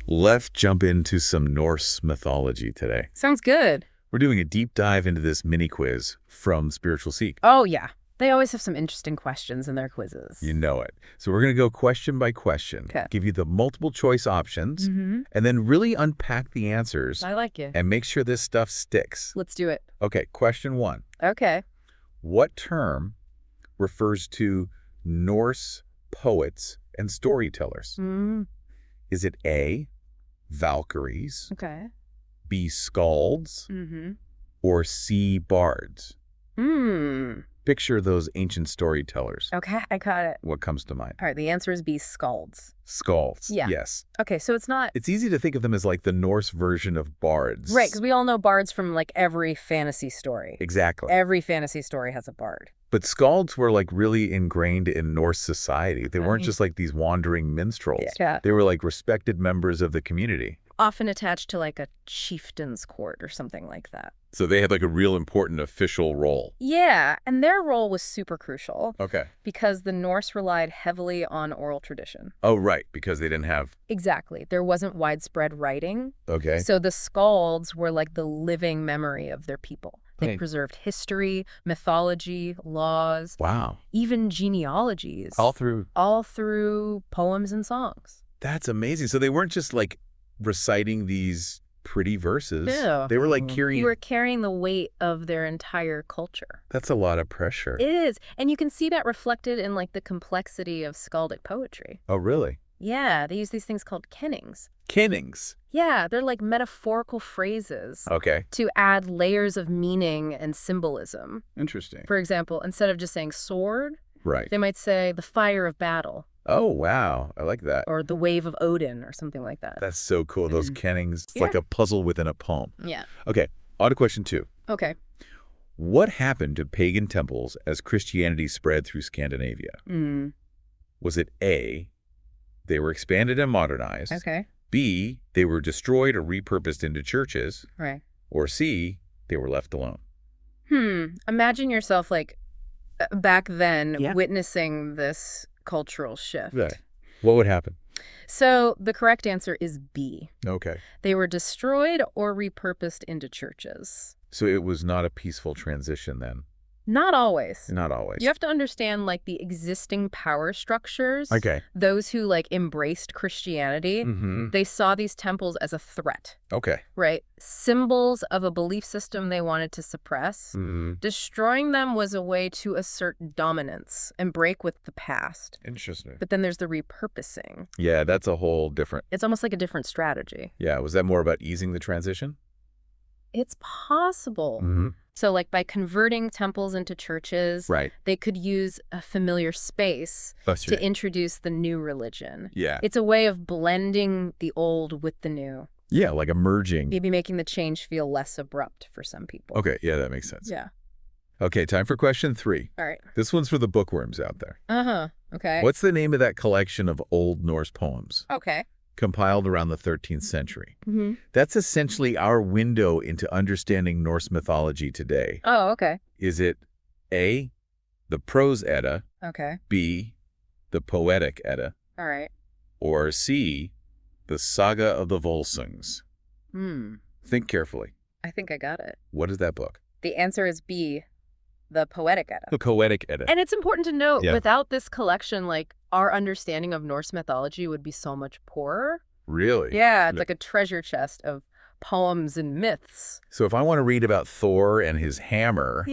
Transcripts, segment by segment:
Let's jump into some Norse mythology today. Sounds good. We're doing a deep dive into this mini quiz from Spiritual Seek. Oh, yeah. They always have some interesting questions in their quizzes. You know it. So we're going to go question by question, give you the multiple choice options, and then really unpack the answers. I like it. And make sure this stuff sticks. Let's do it. Okay, question 1. Okay. What term refers to Norse poets and storytellers? Is it A, Valkyries, Okay. B, Skalds, or C, Bards? Picture those ancient storytellers. Okay, I got it. What comes to mind? All right, the answer is B, Skalds. Skalds. Yeah. Yes. Okay, so it's not... It's easy to think of them as like the Norse version of bards. Right, because we all know bards from like every fantasy story. Exactly. Every fantasy story has a bard. But skalds were like really ingrained in Norse society. They weren't just like these wandering minstrels. Yeah. They were like respected members of the community. Often attached to like a chieftain's court or something like that. So they had like a real important official role. Yeah, and their role was super crucial. Okay. Because the Norse relied heavily on oral tradition. Oh, right, because they didn't have... Exactly. There wasn't widespread writing. Okay. So the skalds were like the living memory of their people. They preserved history, mythology, laws. Wow. Even genealogies. All through poems and songs. That's amazing. So they weren't just like reciting these pretty verses. Yeah. They were like carrying... You were carrying the weight of their entire culture. That's a lot of pressure. It is. And you can see that reflected in like the complexity of skaldic poetry. Oh, really? Yeah, they use these things called kennings. Kennings? Yeah, they're like metaphorical phrases. Okay. To add layers of meaning and symbolism. Interesting. For example, instead of just saying sword, right, they might say the fire of battle. Oh, wow. I like that. Or the wave of Odin or something like that. That's so cool. Those kennings. It's like a puzzle within a poem. Yeah. Okay. On to question 2. Okay. What happened to pagan temples as Christianity spread through Scandinavia? Was it A, they were expanded and modernized? Okay. B, they were destroyed or repurposed into churches? Right. Or C, they were left alone? Imagine yourself like back then witnessing this cultural shift. Right. What would happen? So the correct answer is B. Okay. They were destroyed or repurposed into churches. So it was not a peaceful transition then? Not always. Not always. You have to understand like the existing power structures. Okay. Those who like embraced Christianity, they saw these temples as a threat. Okay. Right? Symbols of a belief system they wanted to suppress. Destroying them was a way to assert dominance and break with the past. Interesting. But then there's the repurposing. Yeah, that's a whole different... It's almost like a different strategy. Yeah. Was that more about easing the transition? It's possible. So like by converting temples into churches, they could use a familiar space to introduce the new religion. Yeah. It's a way of blending the old with the new. Yeah, like a merging. Maybe making the change feel less abrupt for some people. Okay, yeah, that makes sense. Yeah. Okay, time for question 3. All right. This one's for the bookworms out there. Okay. What's the name of that collection of Old Norse poems? Okay. Compiled around the 13th century. That's essentially our window into understanding Norse mythology today. Oh, okay. Is it A, the Prose Edda? Okay. B, the Poetic Edda? All right. Or C, the Saga of the Volsungs? Think carefully. I think I got it. What is that book? The answer is B, the Poetic Edda. The Poetic Edda. And it's important to note, without this collection, like, our understanding of Norse mythology would be so much poorer. Really? Yeah, it's like a treasure chest of poems and myths. So if I want to read about Thor and his hammer,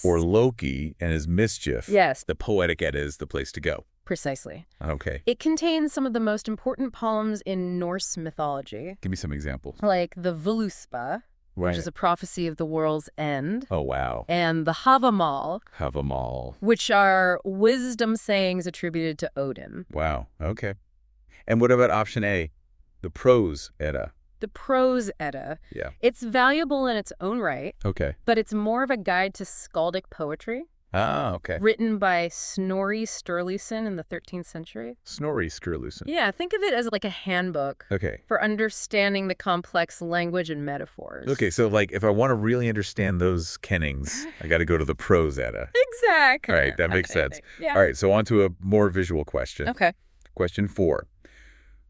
or Loki and his mischief, the Poetic Edda is the place to go. Precisely. Okay. It contains some of the most important poems in Norse mythology. Give me some examples. Like the Voluspa, which is a prophecy of the world's end. Oh, wow. And the Havamal. Which are wisdom sayings attributed to Odin. Wow. Okay. And what about option A, the Prose Edda? The Prose Edda. Yeah. It's valuable in its own right. Okay. But it's more of a guide to skaldic poetry. Ah, okay. Written by Snorri Sturluson in the 13th century. Snorri Sturluson. Yeah, think of it as like a handbook. Okay. For understanding the complex language and metaphors. Okay, so like if I want to really understand those kennings, I got to go to the Prose Edda. Exactly. All right, that makes sense. Yeah. All right, so on to a more visual question. Okay. Question 4.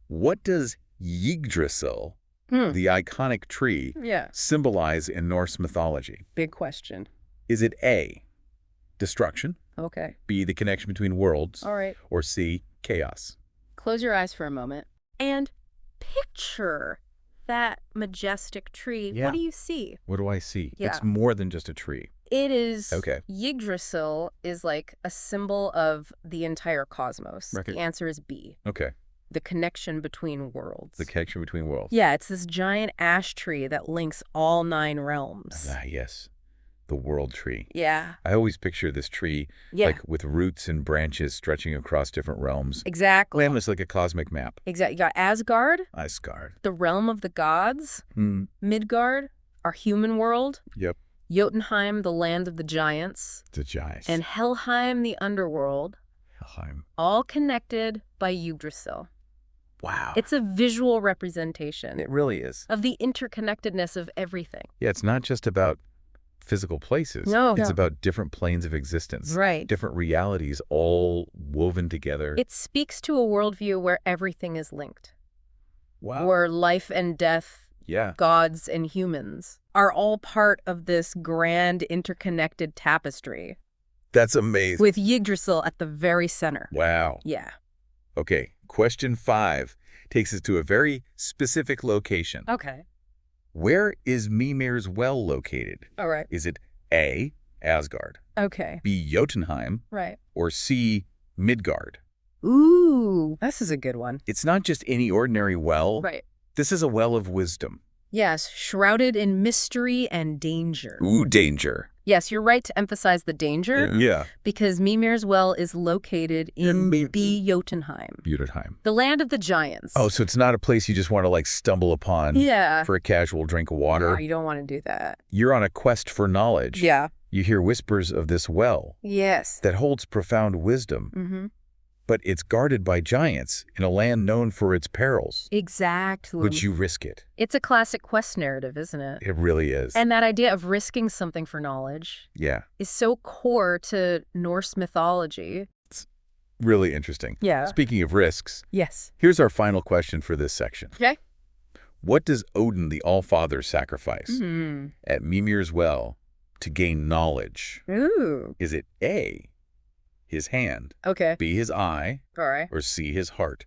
What does Yggdrasil, the iconic tree, symbolize in Norse mythology? Big question. Is it A, destruction? Okay. B, the connection between worlds? All right. Or C, chaos? Close your eyes for a moment and picture that majestic tree. Yeah. What do you see? What do I see? Yeah. It's more than just a tree. It is. Okay. Yggdrasil is like a symbol of the entire cosmos. Right. The answer is B. Okay. The connection between worlds. The connection between worlds. Yeah, it's this giant ash tree that links all 9 realms. Ah, yes. The world tree. Yeah. I always picture this tree like with roots and branches stretching across different realms. Exactly. Almost like a cosmic map. Exactly. You got Asgard. Asgard. The realm of the gods. Midgard, our human world. Yep. Jotunheim, the land of the giants. The giants. And Helheim, the underworld. Helheim. All connected by Yggdrasil. Wow. It's a visual representation. It really is. Of the interconnectedness of everything. Yeah, it's not just about physical places. No. It's about different planes of existence. Right. Different realities all woven together. It speaks to a worldview where everything is linked. Wow. Where life and death, gods and humans, are all part of this grand interconnected tapestry. That's amazing. With Yggdrasil at the very center. Wow. Yeah. Okay, question 5 takes us to a very specific location. Okay. Where is Mímir's well located? All right. Is it A, Asgard, Okay. B, Jotunheim, Right. or C, Midgard? Ooh, this is a good one. It's not just any ordinary well. Right. This is a well of wisdom. Yes, shrouded in mystery and danger. Ooh, danger. Yes, you're right to emphasize the danger. Yeah. Because Mímir's well is located in B, Jotunheim. Jotunheim. The land of the giants. Oh, so it's not a place you just want to like stumble upon for a casual drink of water. No, you don't want to do that. You're on a quest for knowledge. Yeah. You hear whispers of this well. Yes. That holds profound wisdom. But it's guarded by giants in a land known for its perils. Exactly. Would you risk it? It's a classic quest narrative, isn't it? It really is. And that idea of risking something for knowledge is so core to Norse mythology. It's really interesting. Yeah. Speaking of risks, here's our final question for this section. Okay. What does Odin the All-Father sacrifice at Mímir's well to gain knowledge? Ooh. Is it A, his hand, B, his eye, or C, his heart?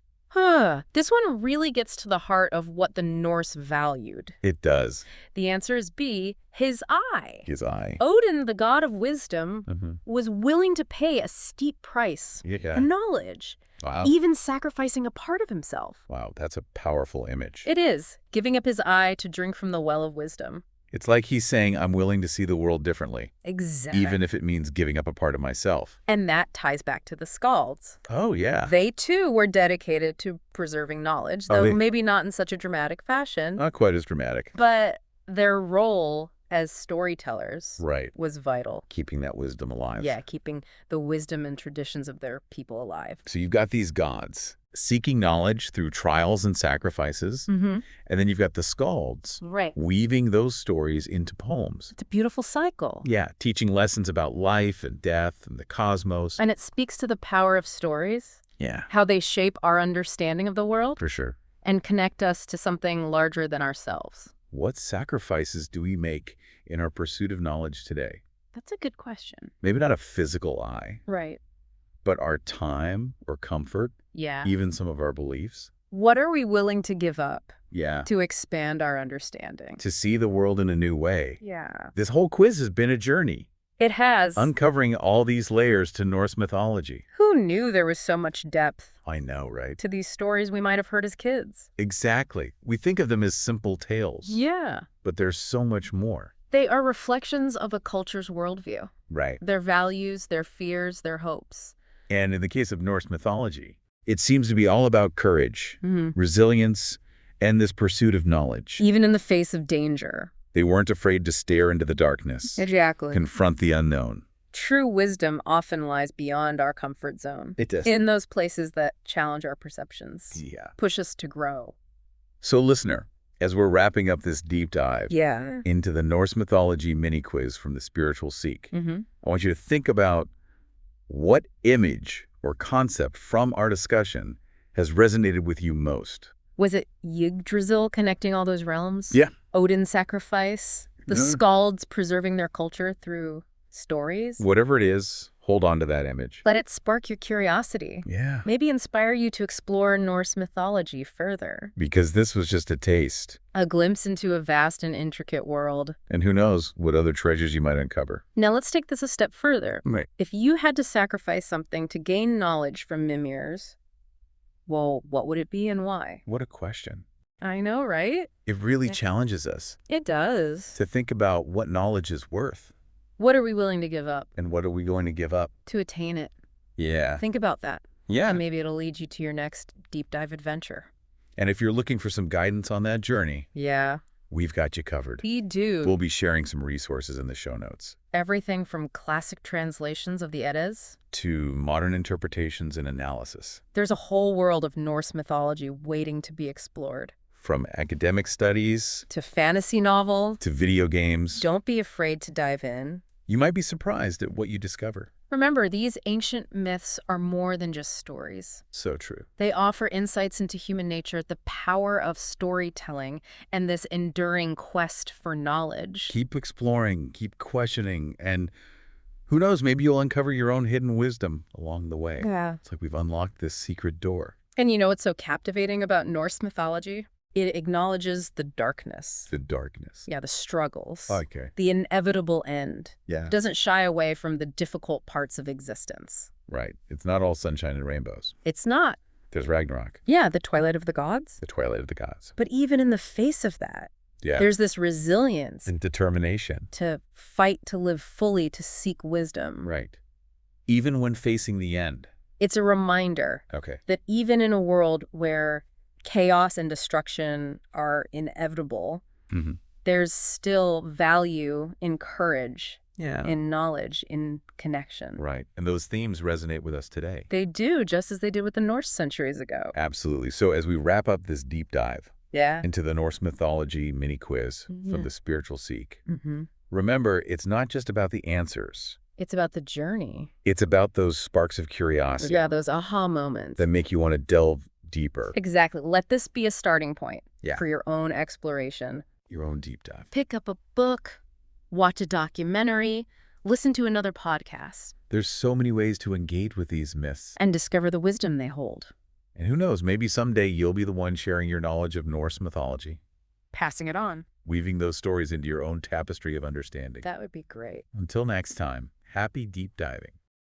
This one really gets to the heart of what the Norse valued. It does. The answer is B, his eye. His eye. Odin, the god of wisdom, was willing to pay a steep price for knowledge, even sacrificing a part of himself. Wow, that's a powerful image. It is, giving up his eye to drink from the well of wisdom. It's like he's saying, I'm willing to see the world differently. Exactly. Even if it means giving up a part of myself. And that ties back to the Skalds. Oh, yeah. They, too, were dedicated to preserving knowledge, though maybe not in such a dramatic fashion. Not quite as dramatic. But their role as storytellers was vital. Keeping that wisdom alive. Yeah, keeping the wisdom and traditions of their people alive. So you've got these gods seeking knowledge through trials and sacrifices. And then you've got the Skalds weaving those stories into poems. It's a beautiful cycle. Yeah, teaching lessons about life and death and the cosmos. And it speaks to the power of stories. Yeah. How they shape our understanding of the world. For sure. And connect us to something larger than ourselves. What sacrifices do we make in our pursuit of knowledge today? That's a good question. Maybe not a physical eye. Right. But our time or comfort. Yeah. Even some of our beliefs. What are we willing to give up? Yeah. To expand our understanding. To see the world in a new way. Yeah. This whole quiz has been a journey. It has. Uncovering all these layers to Norse mythology. Who knew there was so much depth? I know, right? To these stories we might have heard as kids. Exactly. We think of them as simple tales. Yeah. But there's so much more. They are reflections of a culture's worldview. Right. Their values, their fears, their hopes. And in the case of Norse mythology, it seems to be all about courage, resilience, and this pursuit of knowledge. Even in the face of danger. They weren't afraid to stare into the darkness. Exactly. Confront the unknown. True wisdom often lies beyond our comfort zone. It does. In those places that challenge our perceptions. Yeah. Push us to grow. So listener, as we're wrapping up this deep dive into the Norse mythology mini-quiz from the Spiritual Seek, I want you to think about what image or concept from our discussion has resonated with you most. Was it Yggdrasil connecting all those realms? Yeah. Odin's sacrifice? The Skalds preserving their culture through stories? Whatever it is, hold on to that image. Let it spark your curiosity. Yeah. Maybe inspire you to explore Norse mythology further. Because this was just a taste. A glimpse into a vast and intricate world. And who knows what other treasures you might uncover. Now let's take this a step further. Right. If you had to sacrifice something to gain knowledge from Mímir's, well, what would it be and why? What a question. I know, right? It really challenges us. It does. To think about what knowledge is worth. What are we willing to give up? And what are we going to give up? To attain it. Yeah. Think about that. Yeah. And maybe it'll lead you to your next deep dive adventure. And if you're looking for some guidance on that journey, yeah, we've got you covered. We do. We'll be sharing some resources in the show notes. Everything from classic translations of the Eddas to modern interpretations and analysis. There's a whole world of Norse mythology waiting to be explored. From academic studies to fantasy novels to video games. Don't be afraid to dive in. You might be surprised at what you discover. Remember, these ancient myths are more than just stories. So true. They offer insights into human nature, the power of storytelling, and this enduring quest for knowledge. Keep exploring, keep questioning, and who knows, maybe you'll uncover your own hidden wisdom along the way. Yeah. It's like we've unlocked this secret door. And you know what's so captivating about Norse mythology? It acknowledges the darkness. The darkness. Yeah, the struggles. Okay. The inevitable end. Yeah. It doesn't shy away from the difficult parts of existence. Right. It's not all sunshine and rainbows. It's not. There's Ragnarok. Yeah, the twilight of the gods. The twilight of the gods. But even in the face of that, there's this resilience. And determination. To fight, to live fully, to seek wisdom. Right. Even when facing the end. It's a reminder that even in a world where chaos and destruction are inevitable, there's still value in courage, in knowledge, in connection. Right. And those themes resonate with us today. They do, just as they did with the Norse centuries ago. Absolutely. So as we wrap up this deep dive into the Norse mythology mini quiz from the Spiritual Seek, remember, it's not just about the answers. It's about the journey. It's about those sparks of curiosity. Yeah, those aha moments. That make you want to delve deeper. Exactly. Let this be a starting point for your own exploration. Your own deep dive. Pick up a book, watch a documentary, listen to another podcast. There's so many ways to engage with these myths. And discover the wisdom they hold. And who knows, maybe someday you'll be the one sharing your knowledge of Norse mythology. Passing it on. Weaving those stories into your own tapestry of understanding. That would be great. Until next time, happy deep diving.